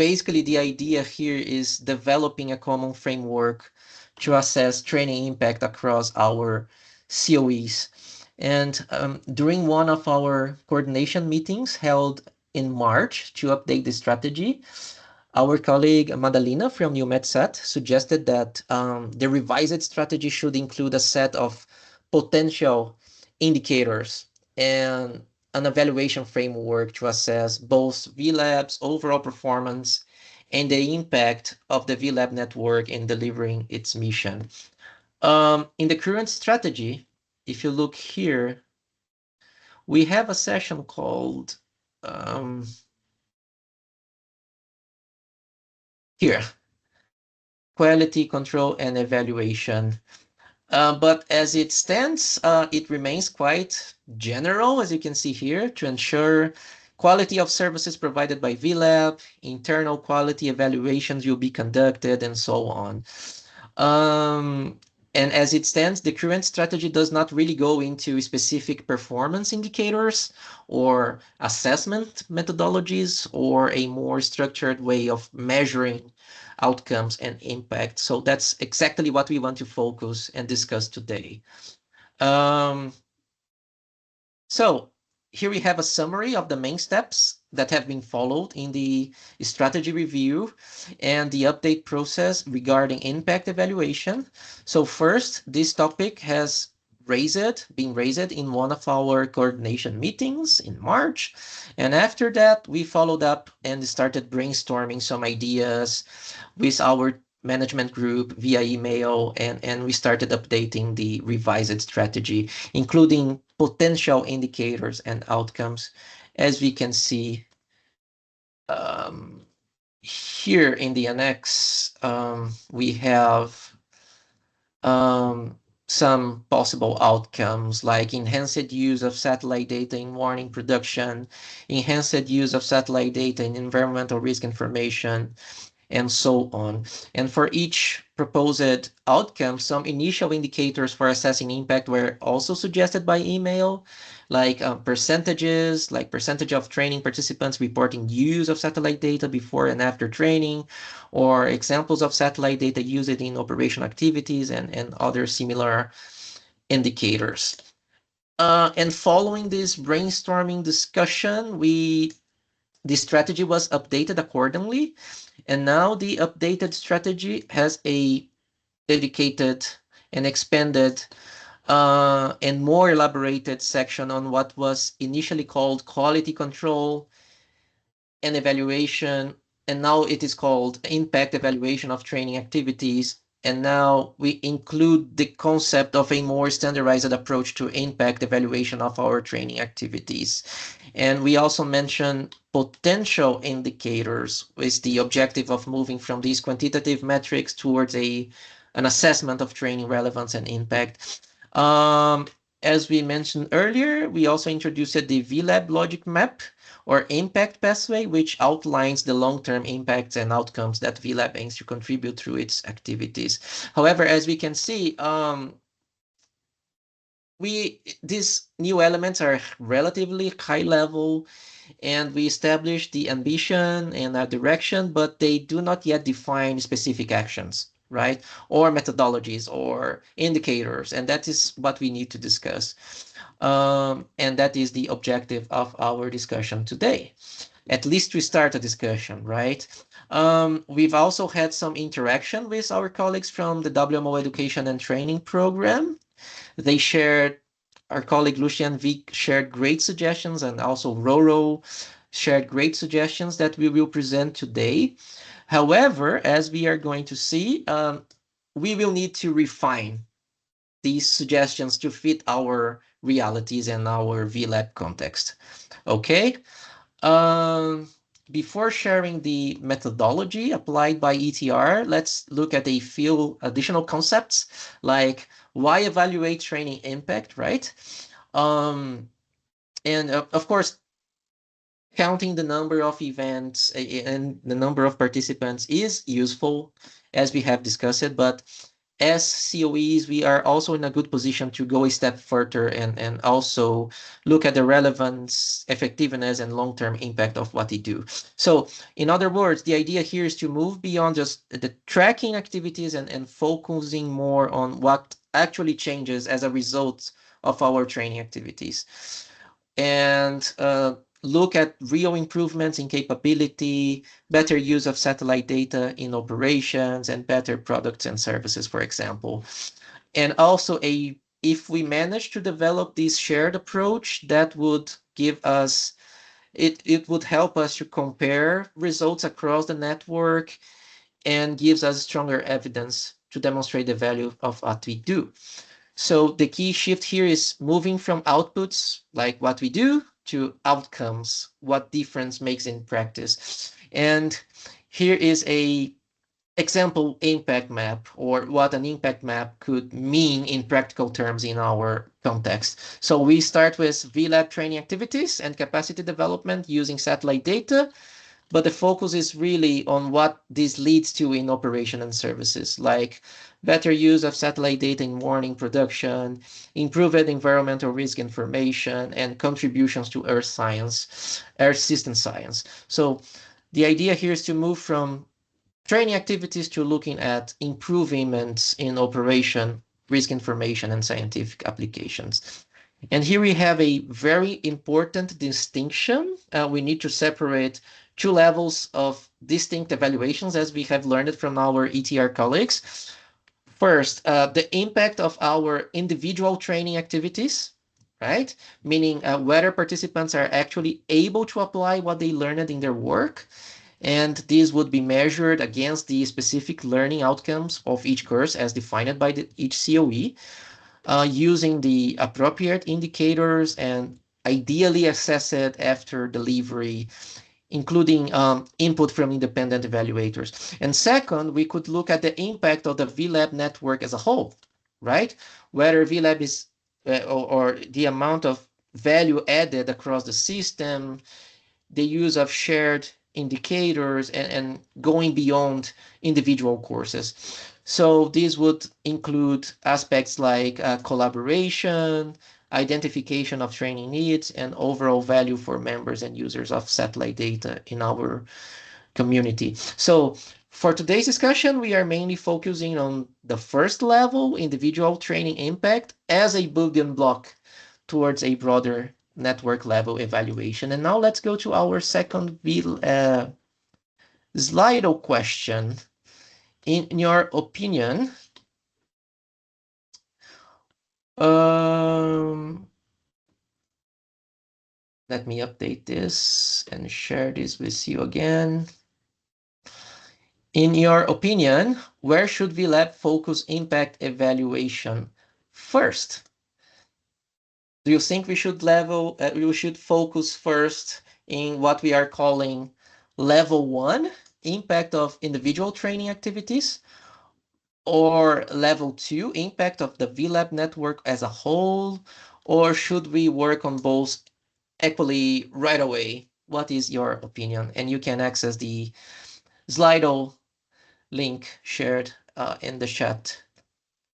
basically the idea here is developing a common framework to assess training impact across our COEs. And during one of our coordination meetings held in March to update the strategy, our colleague Madalena from UMETSAT suggested that the revised strategy should include a set of potential indicators and an evaluation framework to assess both VLab's overall performance and the impact of the VLab network in delivering its mission. In the current strategy, if you look here, we have a session called here, quality control and evaluation. But as it stands, it remains quite general, as you can see here, to ensure quality of services provided by VLab, internal quality evaluations will be conducted, and so on. And as it stands, the current strategy does not really go into specific performance indicators or assessment methodologies or a more structured way of measuring outcomes and impact. So that's exactly what we want to focus and discuss today. So here we have a summary of the main steps that have been followed in the strategy review and the update process regarding impact evaluation. So first, this topic has been raised in one of our coordination meetings in March. And after that, we followed up and started brainstorming some ideas with our management group via email, and we started updating the revised strategy, including potential indicators and outcomes. As we can see here in the annex, we have some possible outcomes like enhanced use of satellite data in warning production, enhanced use of satellite data in environmental risk information, and so on. And for each proposed outcome, some initial indicators for assessing impact were also suggested by email, like percentages, like percentage of training participants reporting use of satellite data before and after training, or examples of satellite data used in operation activities, and other similar indicators. And following this brainstorming discussion, the strategy was updated accordingly. And now the updated strategy has a dedicated and expanded and more elaborated section on what was initially called quality control and evaluation. And now it is called impact evaluation of training activities. And now we include the concept of a more standardized approach to impact evaluation of our training activities. And we also mention potential indicators with the objective of moving from these quantitative metrics towards an assessment of training relevance and impact. As we mentioned earlier, we also introduced the VLab logic map or impact pathway, which outlines the long-term impacts and outcomes that VLab aims to contribute through its activities. However, as we can see, these new elements are relatively high level, and we establish the ambition and a direction, but they do not yet define specific actions, right? Or methodologies or indicators, and that is what we need to discuss. And that is the objective of our discussion today. At least we start a discussion, right? We've also had some interaction with our colleagues from the WMO Education and Training Program. They shared, our colleague Lucian Vick shared great suggestions, and also Roro shared great suggestions that we will present today. However, as we are going to see, we will need to refine these suggestions to fit our realities and our VLab context. Okay. Before sharing the methodology applied by ETR, let's look at a few additional concepts like why evaluate training impact, right? And of course, counting the number of events and the number of participants is useful, as we have discussed it, but as COEs, we are also in a good position to go a step further and also look at the relevance, effectiveness, and long-term impact of what they do. So, in other words, the idea here is to move beyond just the tracking activities and focusing more on what actually changes as a result of our training activities. And look at real improvements in capability, better use of satellite data in operations, and better products and services, for example. And also, if we manage to develop this shared approach, that would give us it would help us to compare results across the network and gives us stronger evidence to demonstrate the value of what we do. So the key shift here is moving from outputs, like what we do, to outcomes, what difference makes in practice. And here is a example impact map, or what an impact map could mean in practical terms in our context. So we start with VLAB training activities and capacity development using satellite data, but the focus is really on what this leads to in operation and services, like better use of satellite data in warning production, improved environmental risk information, and contributions to Earth science, Earth system science. So the idea here is to move from training activities to looking at improvements in operation, risk information, and scientific applications. And here we have a very important distinction. We need to separate two levels of distinct evaluations, as we have learned from our ETR colleagues. First, the impact of our individual training activities, right? Meaning whether participants are actually able to apply what they learned in their work. And these would be measured against the specific learning outcomes of each course as defined by each COE, using the appropriate indicators and ideally assess it after delivery, including input from independent evaluators. And second, we could look at the impact of the VLAB network as a whole, right? Whether VLAB is, or the amount of value added across the system, the use of shared indicators, and going beyond individual courses. So these would include aspects like collaboration, identification of training needs, and overall value for members and users of satellite data in our community. So for today's discussion, we are mainly focusing on the first level, individual training impact, as a building block towards a broader network level evaluation. And now let's go to our second Slido question. In your opinion, let me update this and share this with you again. In your opinion, where should VLAB focus impact evaluation first? Do you think we should focus first in what we are calling level 1, impact of individual training activities, or level 2, impact of the VLAB network as a whole, or should we work on both equally right away? What is your opinion? And you can access the Slido link shared in the chat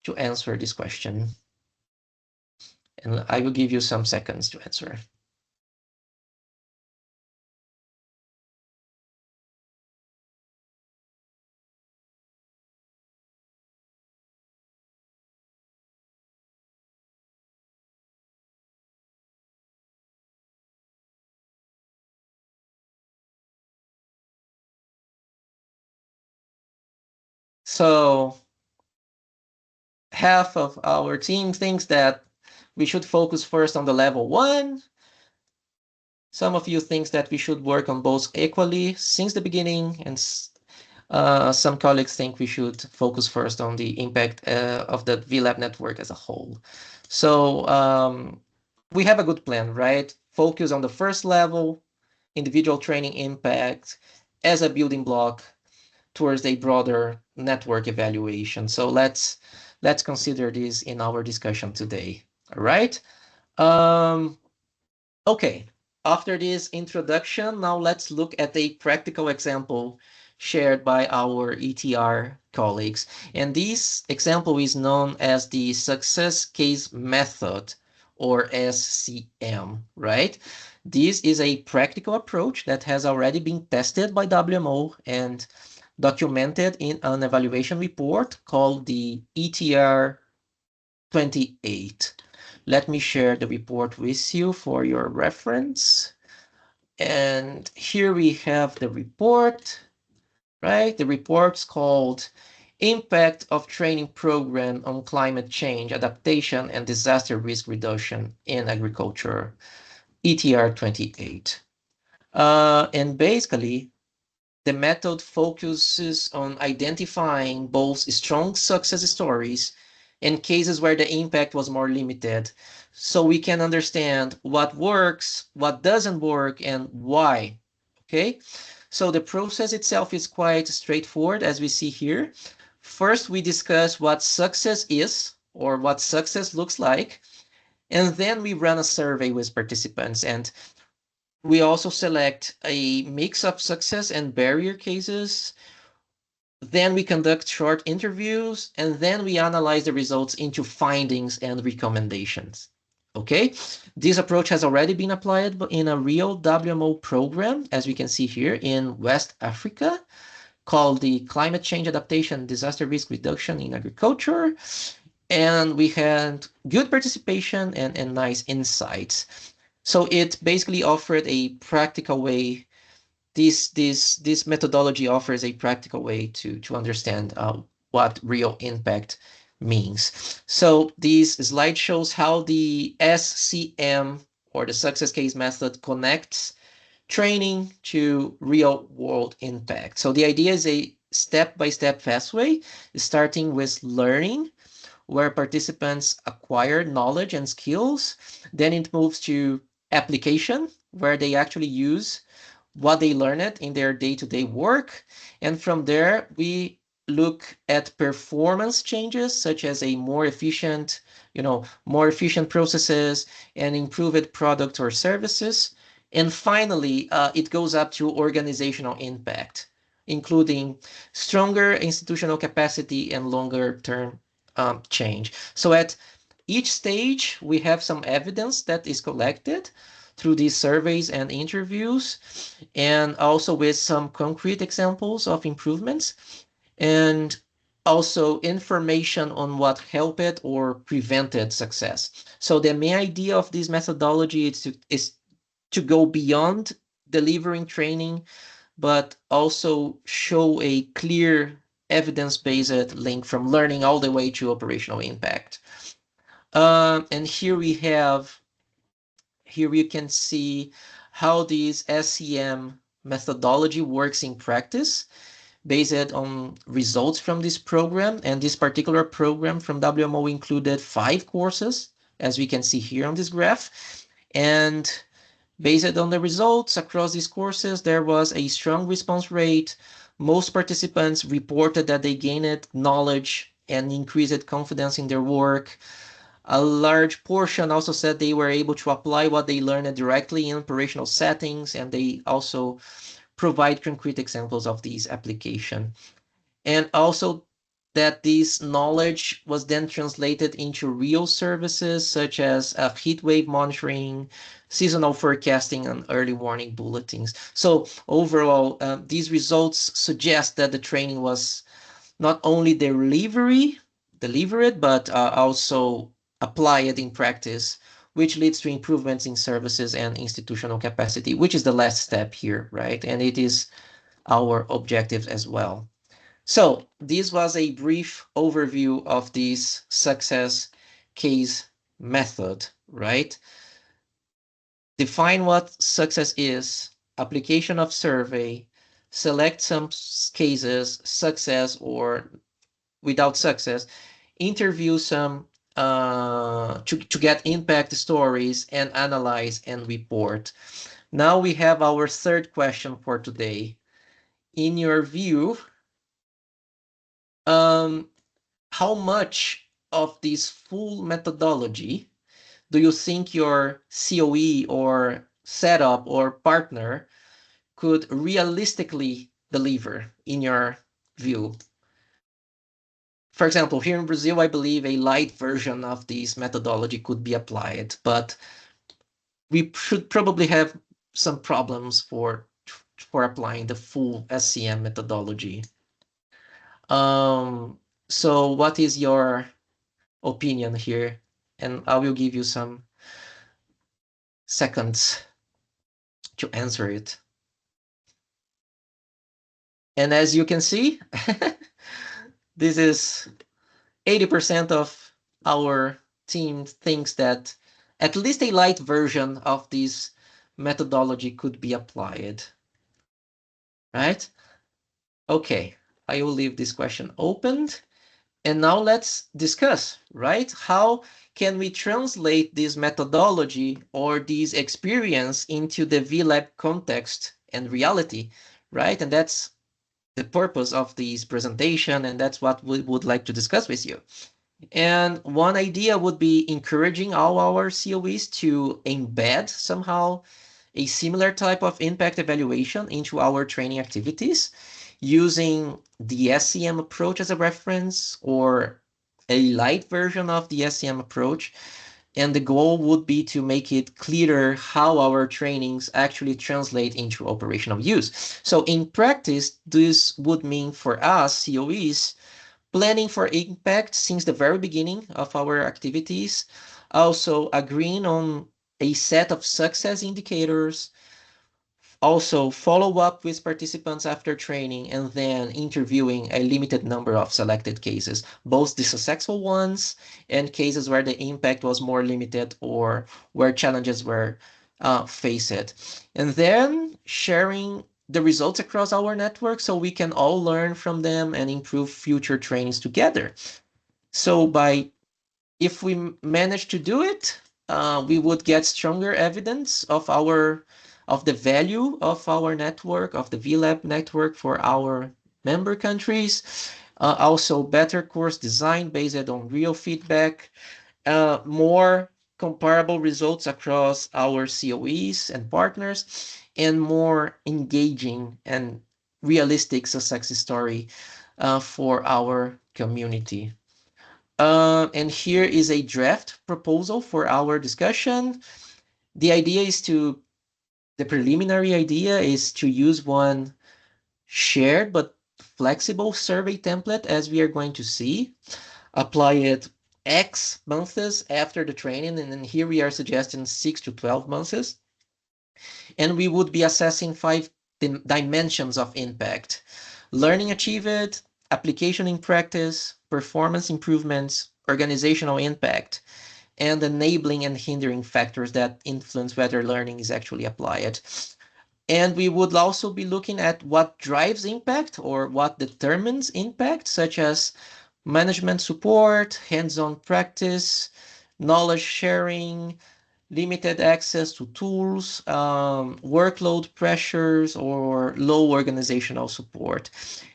to answer this question. And I will give you some seconds to answer. So half of our team thinks that we should focus first on the level 1. Some of you think that we should work on both equally since the beginning, and some colleagues think we should focus first on the impact of the VLAB network as a whole. So we have a good plan, right? Focus on the first level, individual training impact as a building block towards a broader network evaluation. So let's consider this in our discussion today. All right. Okay. After this introduction, now let's look at a practical example shared by our ETR colleagues. And this example is known as the success case method, or SCM, right? This is a practical approach that has already been tested by WMO and documented in an evaluation report called the ETR 28. Let me share the report with you for your reference. And here we have the report, right? The report's called Impact of Training Program on Climate Change Adaptation and Disaster Risk Reduction in Agriculture, ETR 28. And basically, the method focuses on identifying both strong success stories and cases where the impact was more limited, so we can understand what works, what doesn't work, and why. Okay, so the process itself is quite straightforward, as we see here. First, we discuss what success is, or what success looks like, and then we run a survey with participants. And we also select a mix of success and barrier cases. Then we conduct short interviews, and then we analyze the results into findings and recommendations. Okay, this approach has already been applied in a real WMO program, as we can see here in West Africa, called the Climate Change Adaptation Disaster Risk Reduction in Agriculture. And we had good participation and nice insights. So it basically offered a practical way. This methodology offers a practical way to understand what real impact means. So this slide shows how the SCM, or the success case method, connects training to real world impact. So the idea is a step-by-step pathway, starting with learning, where participants acquire knowledge and skills. Then it moves to application, where they actually use what they learned in their day-to-day work. And from there, we look at performance changes, such as a more efficient, more efficient processes and improved product or services. And finally, it goes up to organizational impact, including stronger institutional capacity and longer term change. So at each stage, we have some evidence that is collected through these surveys and interviews, and also with some concrete examples of improvements, and also information on what helped or prevented success. So the main idea of this methodology is to go beyond delivering training, but also show a clear evidence-based link from learning all the way to operational impact. And here you can see how this SCM methodology works in practice based on results from this program. And this particular program from WMO included 5 courses, as we can see here on this graph. And based on the results across these courses, there was a strong response rate. Most participants reported that they gained knowledge and increased confidence in their work. A large portion also said they were able to apply what they learned directly in operational settings, and they also provide concrete examples of these application. And also that this knowledge was then translated into real services, such as heat wave monitoring, seasonal forecasting, and early warning bulletins. So overall, these results suggest that the training was not only delivered, but also applied in practice, which leads to improvements in services and institutional capacity, which is the last step here, right? And it is our objective as well. So this was a brief overview of this success case method, right? Define what success is, application of survey, select some cases, success or without success, interview some to get impact stories, and analyze and report. Now we have our third question for today. In your view, how much of this full methodology do you think your COE or setup or partner could realistically deliver in your view? For example, here in Brazil, I believe a light version of this methodology could be applied, but we should probably have some problems for applying the full SCM methodology. So what is your opinion here? And I will give you some seconds to answer it. And as you can see, this is 80% of our team thinks that at least a light version of this methodology could be applied, right? Okay, I will leave this question opened. And now let's discuss, right? How can we translate this methodology or this experience into the VLab context and reality, right? And that's the purpose of this presentation, and that's what we would like to discuss with you. And one idea would be encouraging all our COEs to embed somehow a similar type of impact evaluation into our training activities using the SCM approach as a reference or a light version of the SCM approach. And the goal would be to make it clearer how our trainings actually translate into operational use. So in practice, this would mean for us, COEs, planning for impact since the very beginning of our activities, also agreeing on a set of success indicators, also follow up with participants after training, and then interviewing a limited number of selected cases, both the successful ones and cases where the impact was more limited or where challenges were faced. And then sharing the results across our network so we can all learn from them and improve future trainings together. So if we manage to do it, we would get stronger evidence of the value of our network, of the VLab network for our member countries. Also, better course design based on real feedback, more comparable results across our COEs and partners, and more engaging and realistic success story for our community. And here is a draft proposal for our discussion. The preliminary idea is to use one shared but flexible survey template, as we are going to see. Apply it X months after the training, and then here we are suggesting 6 to 12 months. And we would be assessing 5 dimensions of impact: learning achieved, application in practice, performance improvements, organizational impact, and enabling and hindering factors that influence whether learning is actually applied. And we would also be looking at what drives impact or what determines impact, such as management support, hands-on practice, knowledge sharing, limited access to tools, workload pressures, or low organizational support.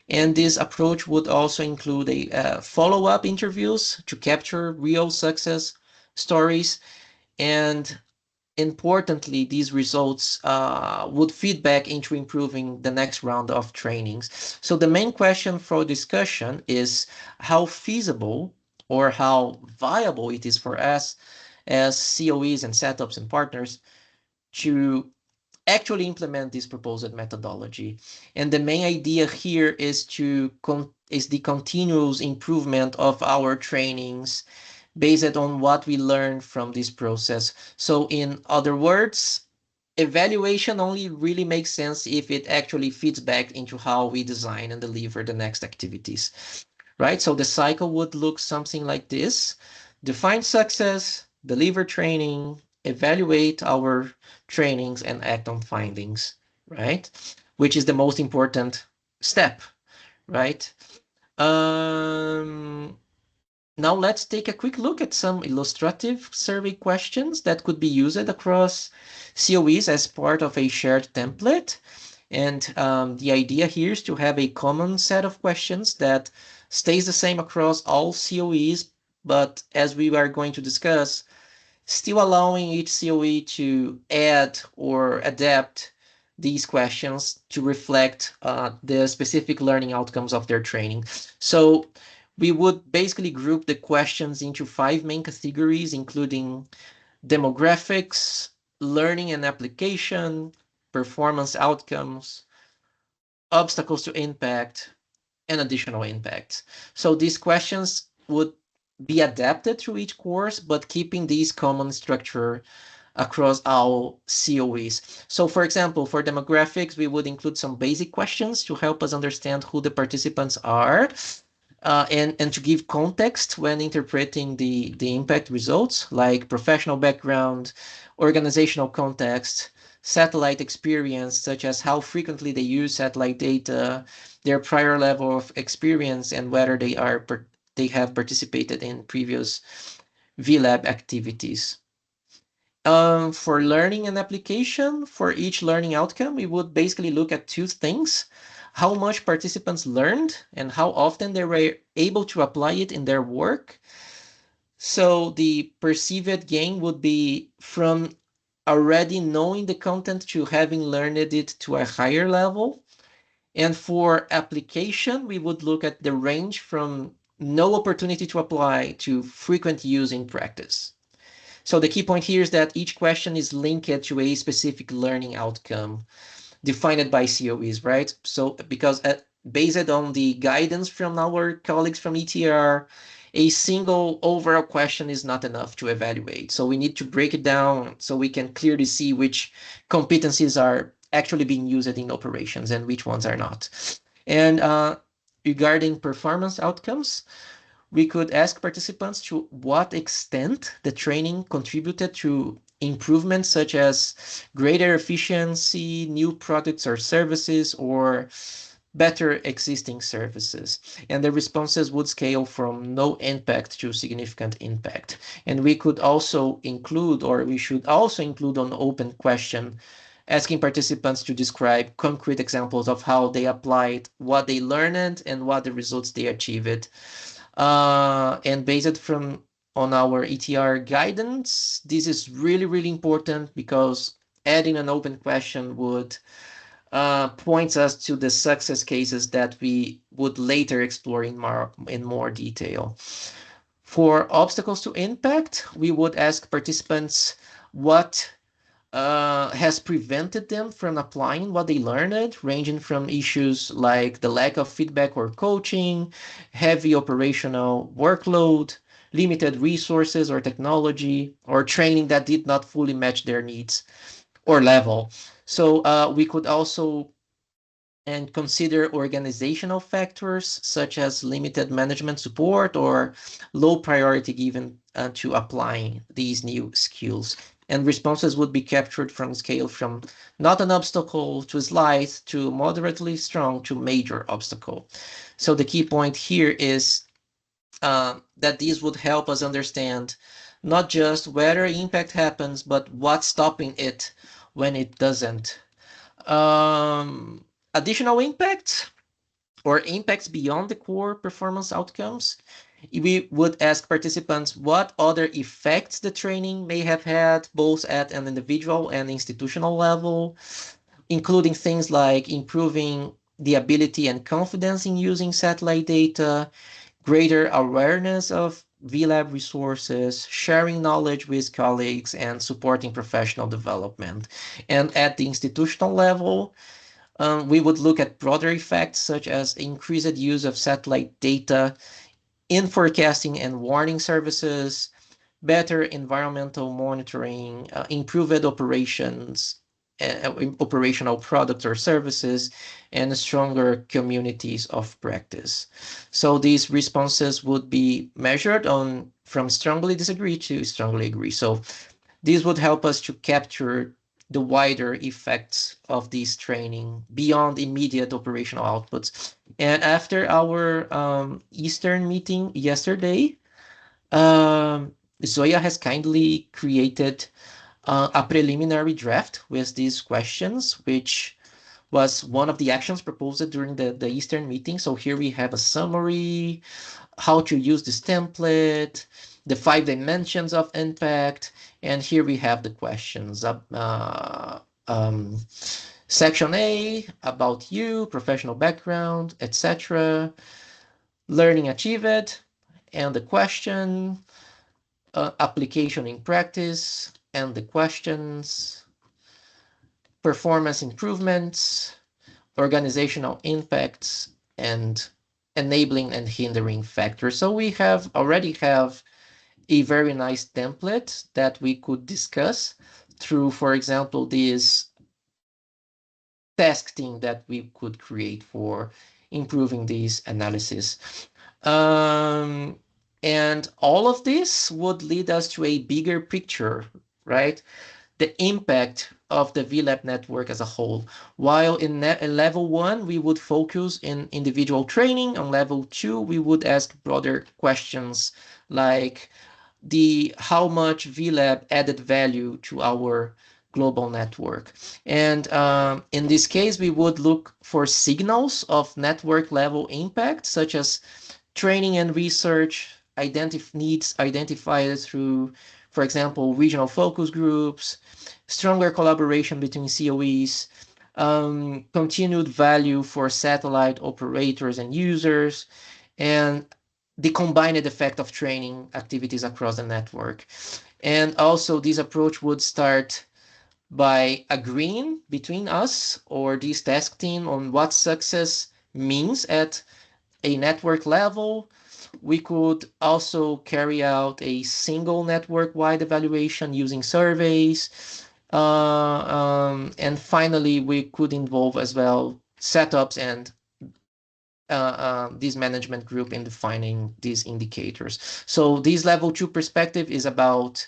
And this approach would also include a follow-up interviews to capture real success stories. And importantly, these results would feed back into improving the next round of trainings. So the main question for discussion is how feasible or how viable it is for us as COEs and setups and partners to actually implement this proposed methodology. And the main idea here is the continuous improvement of our trainings based on what we learn from this process. So in other words, evaluation only really makes sense if it actually feeds back into how we design and deliver the next activities, right? So the cycle would look something like this: define success, deliver training, evaluate our trainings, and act on findings, right? Which is the most important step, right? Um, Now let's take a quick look at some illustrative survey questions that could be used across COEs as part of a shared template. And the idea here is to have a common set of questions that stays the same across all COEs, but as we are going to discuss, still allowing each COE to add or adapt these questions to reflect the specific learning outcomes of their training. So we would basically group the questions into 5 main categories, including demographics, learning and application, performance outcomes, obstacles to impact, and additional impacts. So these questions would be adapted to each course, but keeping these common structure across all COEs. So for example, for demographics, we would include some basic questions to help us understand who the participants are, and to give context when interpreting the impact results, like professional background, organizational context, satellite experience, such as how frequently they use satellite data, their prior level of experience, and whether they have participated in previous VLab activities. For learning and application, for each learning outcome, we would basically look at 2 things: how much participants learned and how often they were able to apply it in their work. So the perceived gain would be from already knowing the content to having learned it to a higher level. And for application, we would look at the range from no opportunity to apply to frequent use in practice. So the key point here is that each question is linked to a specific learning outcome defined by COEs, right? So because based on the guidance from our colleagues from ETR, a single overall question is not enough to evaluate. So we need to break it down so we can clearly see which competencies are actually being used in operations and which ones are not. And regarding performance outcomes, we could ask participants to what extent the training contributed to improvements such as greater efficiency, new products or services, or better existing services. And the responses would scale from no impact to significant impact. And we could also include, or we should also include, an open question asking participants to describe concrete examples of how they applied what they learned and what the results they achieved. And based on our ETR guidance, this is really, really important because adding an open question would points us to the success cases that we would later explore in more detail. For obstacles to impact, we would ask participants what has prevented them from applying what they learned, ranging from issues like the lack of feedback or coaching, heavy operational workload, limited resources or technology, or training that did not fully match their needs or level. So we could also and consider organizational factors such as limited management support or low priority given to applying these new skills. And responses would be captured from scale from not an obstacle to slight to moderately strong to major obstacle. So the key point here is that these would help us understand not just whether impact happens, but what's stopping it when it doesn't. Additional impacts or impacts beyond the core performance outcomes. We would ask participants what other effects the training may have had, both at an individual and institutional level, including things like improving the ability and confidence in using satellite data, greater awareness of VLab resources, sharing knowledge with colleagues, and supporting professional development. And at the institutional level, we would look at broader effects such as increased use of satellite data in forecasting and warning services, better environmental monitoring, improved operational products or services, and stronger communities of practice. So these responses would be measured on from strongly disagree to strongly agree. So this would help us to capture the wider effects of this training beyond immediate operational outputs. And after our Eastern meeting yesterday, Zoya has kindly created a preliminary draft with these questions, which was one of the actions proposed during the Eastern meeting. So here we have a summary, how to use this template, the 5 dimensions of impact, and here we have the questions. Section A, about you, professional background, etc. Learning achieved, and the question, application in practice, and the questions, performance improvements, organizational impacts, and enabling and hindering factors. So we already have a very nice template that we could discuss through, for example, this task team that we could create for improving these analysis. Um, and all of this would lead us to a bigger picture, right? The impact of the VLab network as a whole. While in level 1, we would focus in individual training. On level 2, we would ask broader questions like how much VLab added value to our global network. And in this case, we would look for signals of network level impact, such as training and research, needs identified through, for example, regional focus groups, stronger collaboration between COEs, continued value for satellite operators and users, and the combined effect of training activities across the network. And also, this approach would start by agreeing between us or this task team on what success means at a network level. We could also carry out a single network-wide evaluation using surveys. And finally, we could involve as well setups and this management group in defining these indicators. So this level 2 perspective is about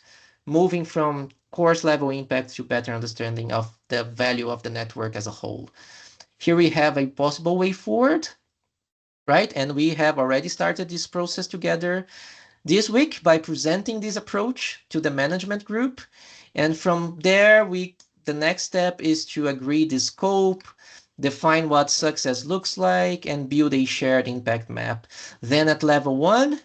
moving from course level impact to better understanding of the value of the network as a whole. Here we have a possible way forward, right? And we have already started this process together this week by presenting this approach to the management group. And from there, the next step is to agree the scope, define what success looks like, and build a shared impact map. Then at level 1,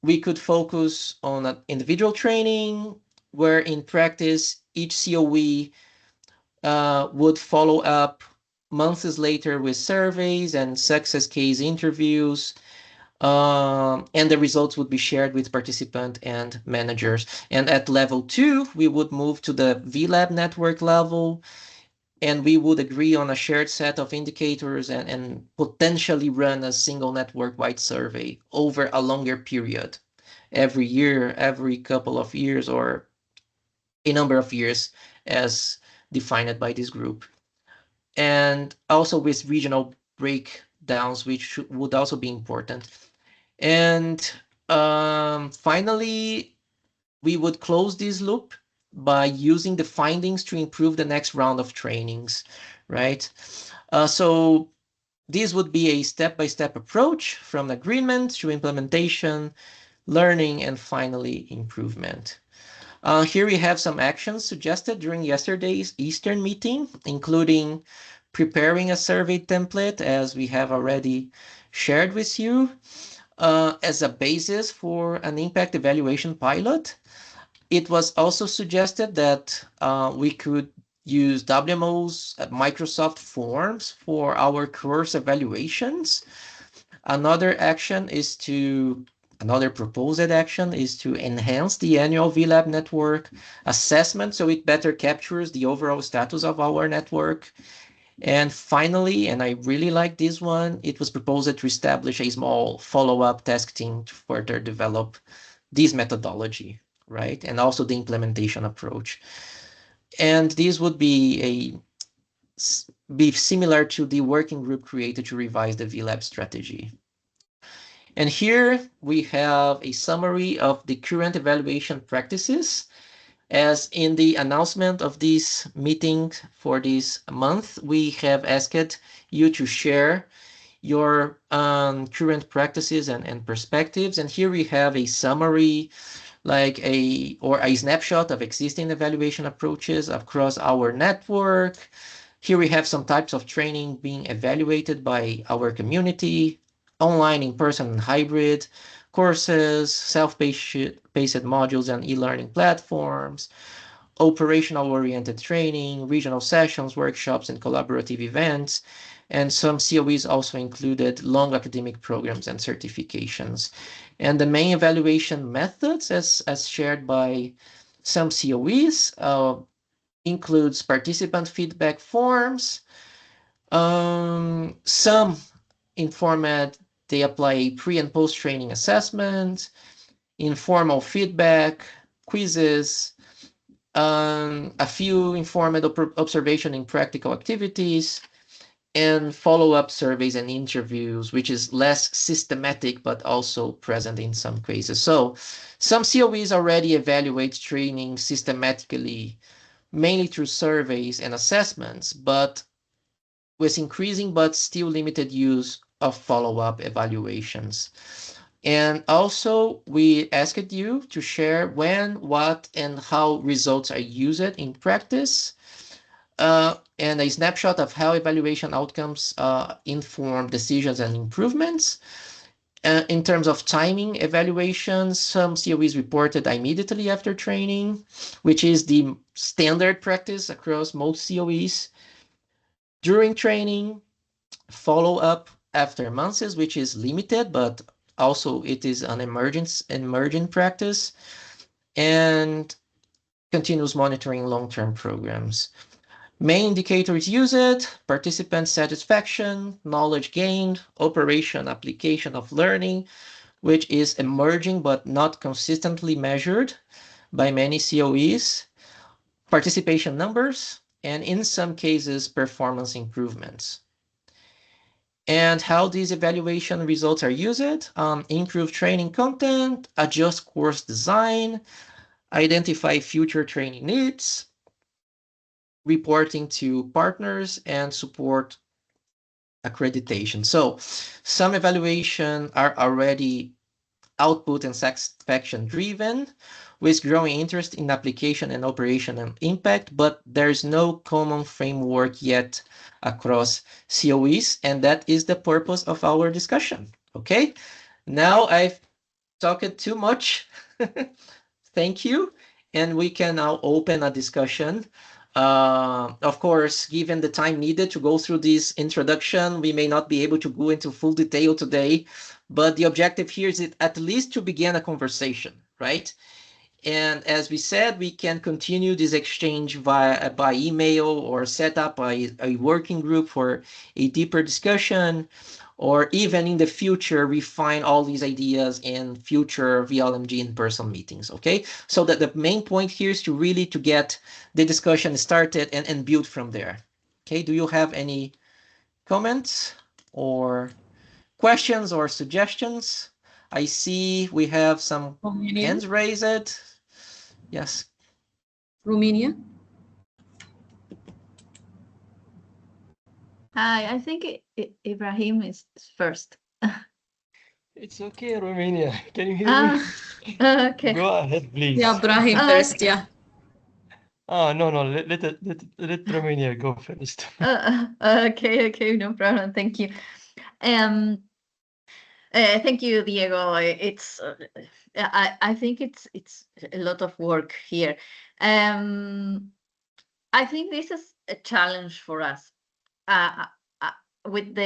we could focus on individual training, where in practice, each COE would follow up months later with surveys and success case interviews. And the results would be shared with participant and managers. And at level 2, we would move to the VLab network level, and we would agree on a shared set of indicators and potentially run a single network-wide survey over a longer period, every year, every couple of years, or a number of years as defined by this group. And also with regional breakdowns, which would also be important. And finally, we would close this loop by using the findings to improve the next round of trainings, right? So this would be a step-by-step approach from agreement to implementation, learning, and finally improvement. Here we have some actions suggested during yesterday's Eastern meeting, including preparing a survey template, as we have already shared with you, as a basis for an impact evaluation pilot. It was also suggested that we could use WMO's Microsoft Forms for our course evaluations. Another proposed action is to enhance the annual VLab network assessment so it better captures the overall status of our network. And finally, and I really like this one, it was proposed to establish a small follow-up task team to further develop this methodology, right? And also the implementation approach. And this would be similar to the working group created to revise the VLab strategy. And here we have a summary of the current evaluation practices. As in the announcement of this meeting for this month, we have asked you to share your current practices and perspectives. And here we have a summary, or a snapshot of existing evaluation approaches across our network. Here we have some types of training being evaluated by our community: online, in-person, and hybrid courses, self-paced modules, and e-learning platforms, operational-oriented training, regional sessions, workshops, and collaborative events. And some COEs also included long academic programs and certifications. And the main evaluation methods, as shared by some COEs, includes participant feedback forms. Some informed they apply a pre and post training assessment, informal feedback, quizzes, a few informed observation in practical activities, and follow-up surveys and interviews, which is less systematic but also present in some cases. So some COEs already evaluate training systematically, mainly through surveys and assessments, but with increasing but still limited use of follow-up evaluations. And also, we asked you to share when, what, and how results are used in practice, and a snapshot of how evaluation outcomes inform decisions and improvements. In terms of timing evaluations, some COEs reported immediately after training, which is the standard practice across most COEs. During training, follow-up after months, which is limited, but also it is an emerging practice, and continuous monitoring long-term programs. Main indicators used: participant satisfaction, knowledge gained, operation application of learning, which is emerging but not consistently measured by many COEs, participation numbers, and in some cases, performance improvements. And how these evaluation results are used: improve training content, adjust course design, identify future training needs, reporting to partners, and support accreditation. So some evaluation are already output and satisfaction driven, with growing interest in application and operation and impact, but there's no common framework yet across COEs, and that is the purpose of our discussion. Okay, now I've talked too much. Thank you, and we can now open a discussion. Of course, given the time needed to go through this introduction, we may not be able to go into full detail today, but the objective here is at least to begin a conversation, right? And as we said, we can continue this exchange by email or set up a working group for a deeper discussion, or even in the future, refine all these ideas in future VLMG in-person meetings, okay? So that the main point here is to really to get the discussion started and build from there. Okay, do you have any comments or questions or suggestions? I see we have some Romania. hands raised. Yes. Romania. Hi, I think Ibrahim is first. It's okay, Romania. Can you hear me? Okay. Go ahead, please. Yeah, Ibrahim first, yeah. Oh, no, let Romania go first. Okay, no problem. Thank you. Thank you, Diego. It's I think it's a lot of work here. I think this is a challenge for us. With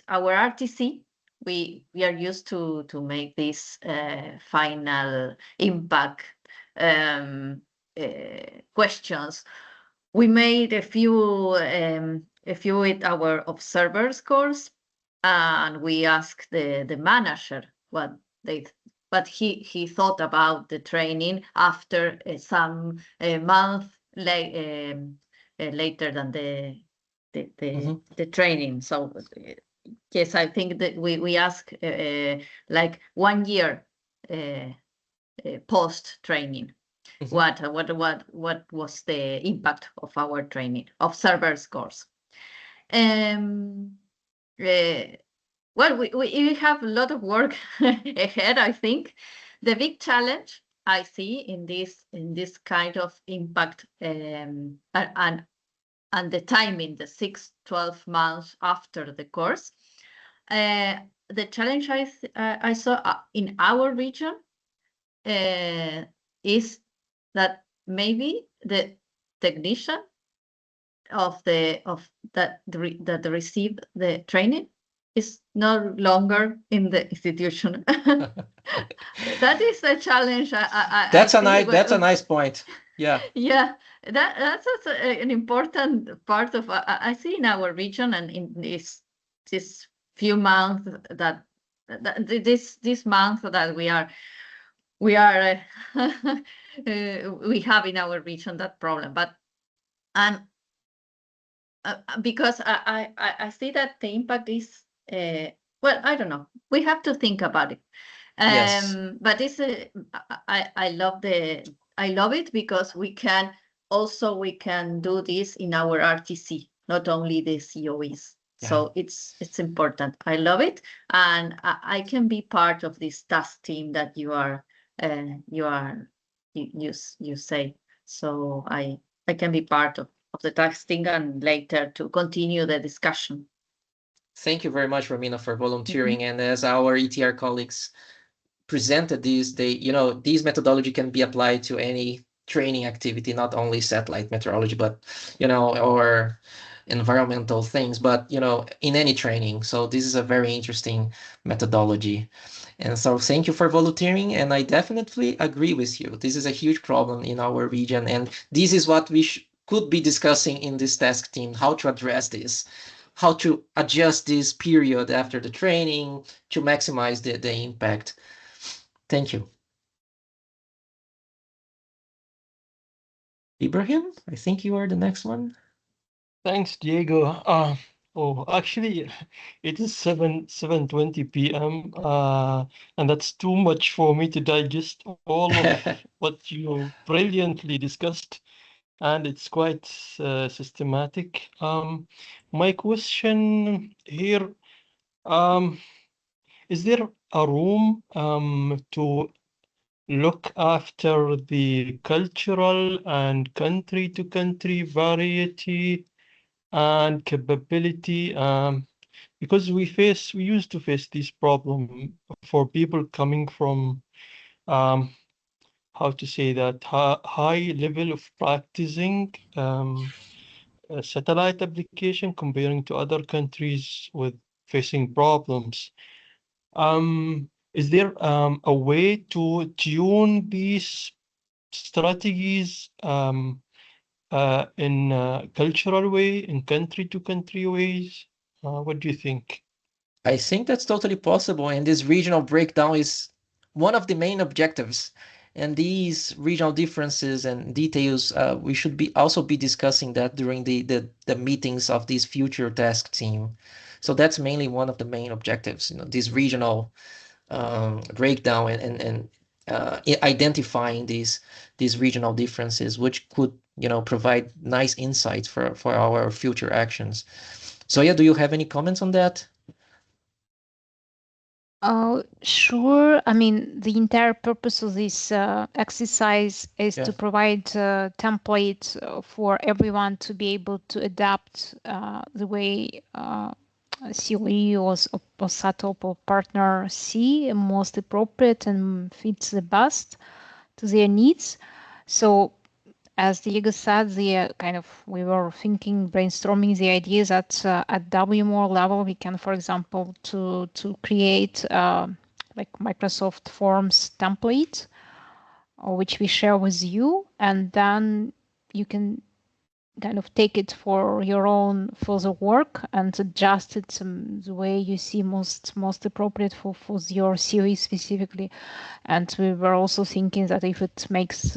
our RTC, we are used to make this final impact questions. We made a few with our observer scores, and we asked the manager what he thought about the training after some month later than the training. So yes, I think that we ask like 1 year post training. Mm-hmm. What was the impact of our training observer scores? Well, we have a lot of work ahead. I think the big challenge I see in this kind of impact and the timing, the 6-12 months after the course. The challenge I saw in our region is that maybe the technician that received the training is no longer in the institution. That is a challenge. That's a nice point. Yeah. Yeah, that's also an important part of I see in our region and in this few months that this month that we have in our region that problem, but because I see that the impact is well, I don't know. We have to think about it. Yes. But it's I love it because we can do this in our RTC, not only the COEs. Yeah. So it's important. I love it, and I can be part of this task team that you say. So I can be part of the testing and later to continue the discussion. Thank you very much, Romina, for volunteering. And as our ETR colleagues presented these methodology can be applied to any training activity, not only satellite meteorology, but, or environmental things, but, in any training. So this is a very interesting methodology. And so thank you for volunteering. And I definitely agree with you. This is a huge problem in our region. And this is what we could be discussing in this task team, how to address this, how to adjust this period after the training to maximize the impact. Thank you. Ibrahim, I think you are the next one. Thanks, Diego. Actually, it is 7:20 p.m. And that's too much for me to digest all of what you brilliantly discussed, and it's quite systematic. My question here, is there a room to look after the cultural and country-to-country variety and capability, because we used to face this problem for people coming from how to say that high level of practicing satellite application comparing to other countries with facing problems. Is there a way to tune these strategies in a cultural way, in country-to-country ways? What do you think? I think that's totally possible. And this regional breakdown is one of the main objectives. And these regional differences and details, we should also be discussing that during the meetings of this future task team. So that's mainly one of the main objectives, this regional breakdown and identifying these regional differences, which could provide nice insights for our future actions. So yeah, do you have any comments on that? Sure. I mean, the entire purpose of this exercise is to provide a template for everyone to be able to adapt the way COE or SATOP or partner see most appropriate and fits the best to their needs. So as Diego said, we were thinking, brainstorming the idea that at WMOR level, we can, for example, to create like Microsoft Forms template, which we share with you, and then you can kind of take it for your own further work and adjust it the way you see most appropriate for your series specifically. And we were also thinking that if it makes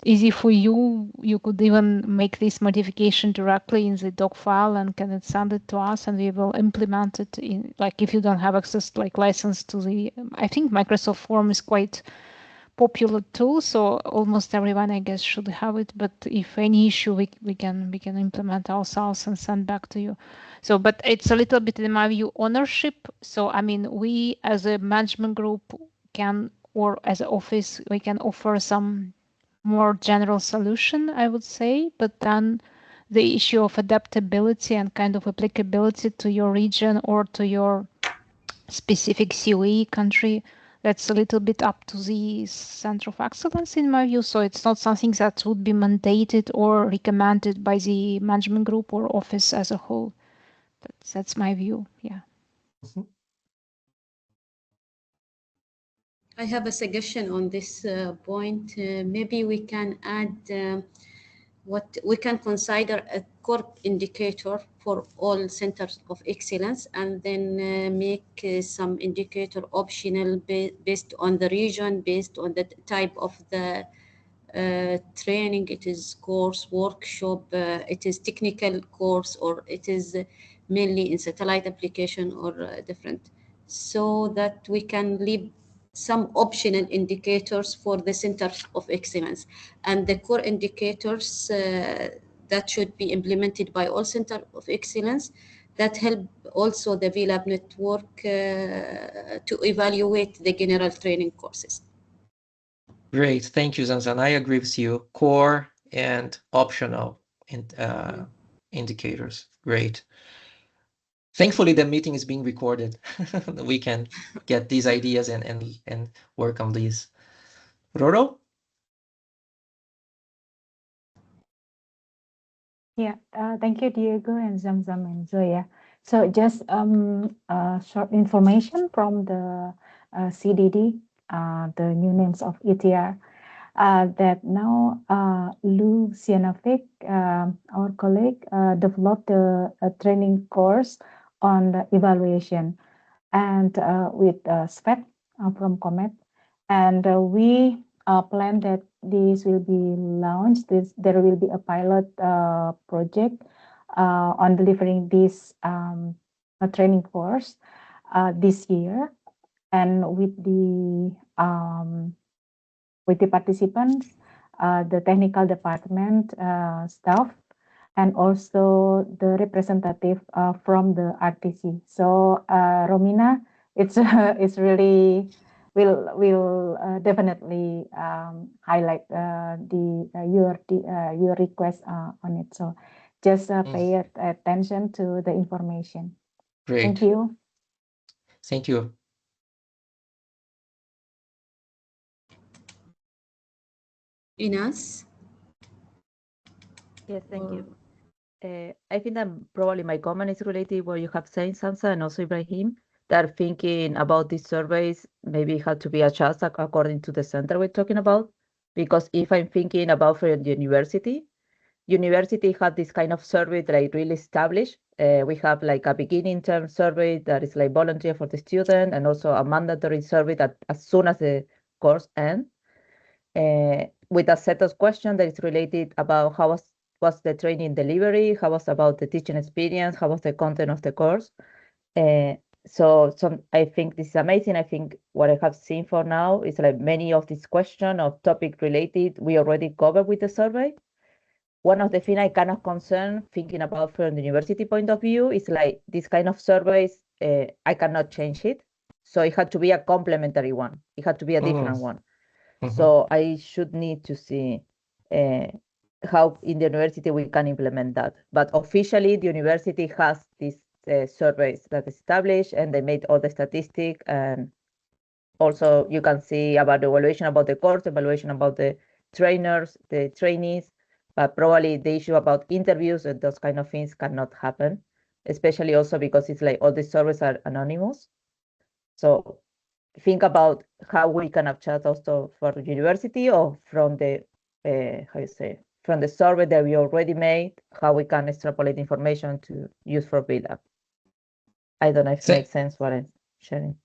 easy for you, you could even make this modification directly in the doc file and can send it to us, and we will implement it in, like, if you don't have access, like, license to the, I think Microsoft Form is quite popular tool, so almost everyone, I guess, should have it. But if any issue, we can implement ourselves and send back to you. So, but it's a little bit, in my view, ownership. So, I mean, we as a management group can, or as an office, we can offer some more general solution, I would say. But then the issue of adaptability and kind of applicability to your region or to your specific COE country, that's a little bit up to the Center of Excellence in my view. So it's not something that would be mandated or recommended by the management group or office as a whole. But that's my view. Yeah. I have a suggestion on this point. Maybe we can add what we can consider a core indicator for all centers of excellence, and then make some indicator optional based on the region, based on the type of the training. It is course, workshop, it is technical course, or it is mainly in satellite application or different, so that we can leave some optional indicators for the centers of excellence, and the core indicators that should be implemented by all centers of excellence that help also the VLab network to evaluate the general training courses. Great, thank you, Zanzan. I agree with you. Core and optional indicators. Great. Thankfully, the meeting is being recorded. We can get these ideas and work on these. Roro? Yeah, thank you, Diego and Zamzam and Zoya. So just short information from the CDD, the new names of ETR, that now Lou Sienafik, our colleague, developed a training course on the evaluation, and with Svet from Comet, and we plan that this will be launched. There will be a pilot project on delivering this a training course this year, and with the participants, the technical department staff, and also the representative from the RTC. So Romina, it's really will definitely highlight your request on it. So just pay attention to the information. Great. Thank you. Thank you. Inas? Yes, thank you. I think that probably my comment is related to what you have said, Sansa, and also Ibrahim, that thinking about these surveys maybe had to be adjusted according to the center we're talking about. Because if I'm thinking about for the university had this kind of survey that I really established. We have like a beginning term survey that is like volunteer for the student, and also a mandatory survey that as soon as the course ends, with a set of questions that is related about how was the training delivery, how was about the teaching experience, how was the content of the course. So I think this is amazing. I think what I have seen for now is like many of these questions of topic related we already covered with the survey. One of the things I kind of concern thinking about from the university point of view is like this kind of surveys, I cannot change it. So it had to be a complementary one. It had to be a different one. So I should need to see how in the university we can implement that. But officially, the university has these surveys that established, and they made all the statistics. And also you can see about the evaluation about the course, evaluation about the trainers, the trainees, but probably the issue about interviews and those kind of things cannot happen, especially also because it's like all the surveys are anonymous. So think about how we can adjust also for the university, or from the from the survey that we already made, how we can extrapolate information to use for VLab. I don't know if it makes sense what I'm sharing.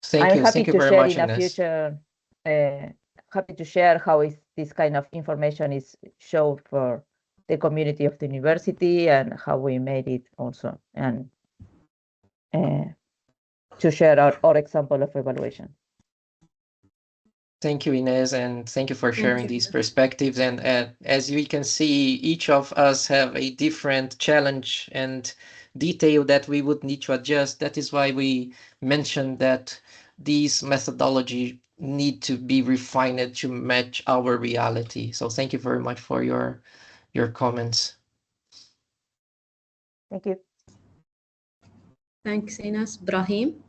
Thank you. Thank you very much, in the future. Happy to share how is this kind of information is shown for the community of the university, and how we made it also, and to share our example of evaluation. Thank you, Inez, and thank you for sharing these perspectives. And as we can see, each of us have a different challenge and detail that we would need to adjust. That is why we mentioned that these methodology need to be refined to match our reality. So thank you very much for your comments. Thank you. Thanks, Inas. Brahim?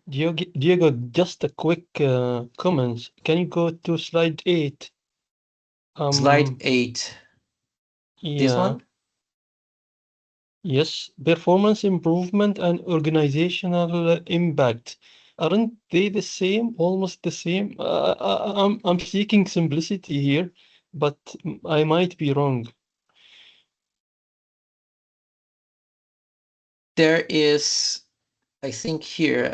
Diego, just a quick comment. Can you go to slide 8? Slide 8. This Yeah. one? Yes, performance improvement and organizational impact. Aren't they the same, almost the same? I'm seeking simplicity here, but I might be wrong. There is, I think here,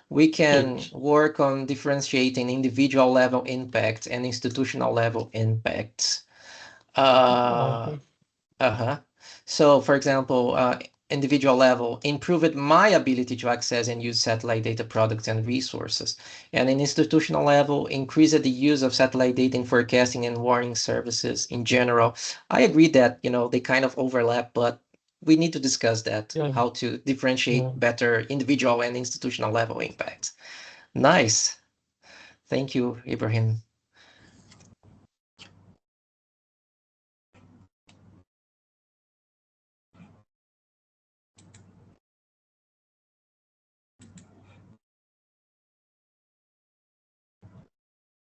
we can Good. work on differentiating individual level impact and institutional level impacts. Okay. So, for example, individual level, improved my ability to access and use satellite data products and resources. And in institutional level, increased the use of satellite data in forecasting and warning services in general. I agree that, they kind of overlap, but we need to discuss that, Yeah. how to differentiate Yeah. better individual and institutional level impacts. Nice. Thank you, Ibrahim.